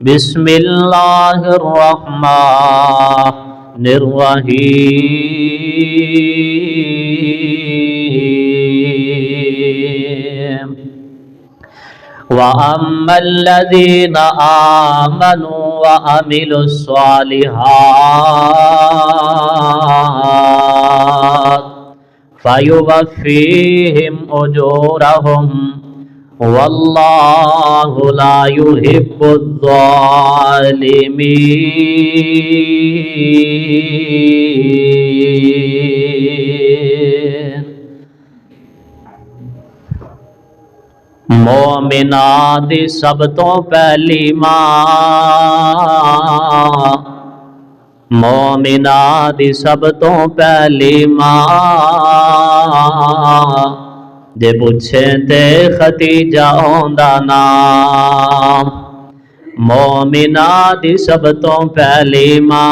बिस्मिल्लाहिर्रहमानिर्रहीम। व अम्मल्लज़ीना आमनू व अमिलुस्सालिहात फयुवफ़्फ़ीहिम उजूरहुम वल्लाहु ला युहिब्बुज़्ज़ालिमीन। मोमिना दी सब तो पहली मां, मोमिना दी सब तो पहली मां, जे पुछे ते खतीजा ओंदा नाम। मोमिना दी सब तो पहली मां,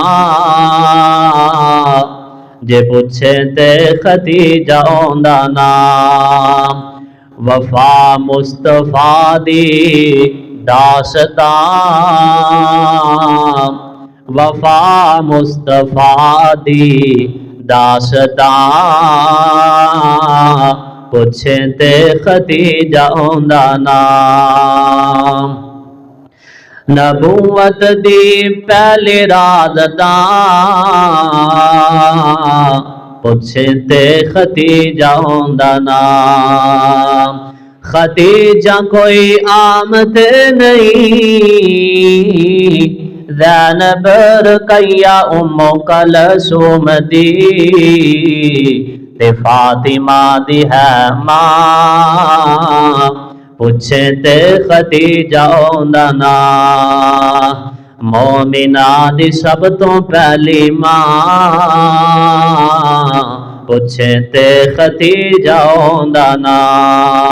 जे पुछे ते खतीजा ओंदा नाम। वफा मुस्तफा दी दास्तां, वफा मुस्तफा दी दास्तां, पुछे ते खतीजा ओंदा नाम। नबूवत दी पहली राज़दां, पुछे ते खतीजा ओंदा नाम। खतीजा कोई आम ते नहीं, ज़ैनब रुक़ैया उम्मो कलसूम दी ते फातिमा दी है मां, पुछे ते खतीजा ओंदा नाम। मोमिना दी सब तो पहली मां, पुछे ते खतीजा ओंदा नाम।